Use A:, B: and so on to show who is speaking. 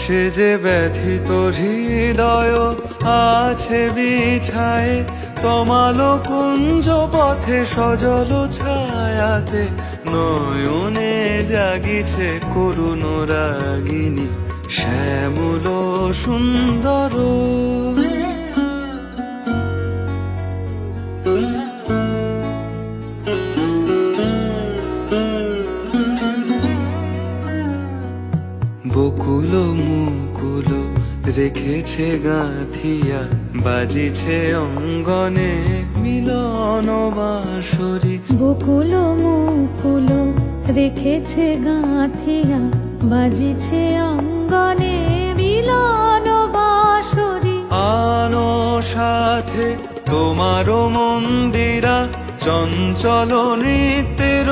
A: সে যে ব্যথিত হৃদয় আছে বিছায়ে, তমালো কুঞ্জ পথে সজল ছায়াতে নয়নে জাগিছে করুণ রাগিনী শ্যামল সুন্দর। বকুল মুকুল রেখেছে গাঁথিয়া, বাজিছে অঙ্গনে মিলন বাঁশরি।
B: বকুল মুকুল রেখেছে গাঁথিয়া, বাজিছে অঙ্গনে মিলন বাঁশরি।
A: আনো সাথে তোমারও মন্দিরা, চঞ্চল নৃত্যের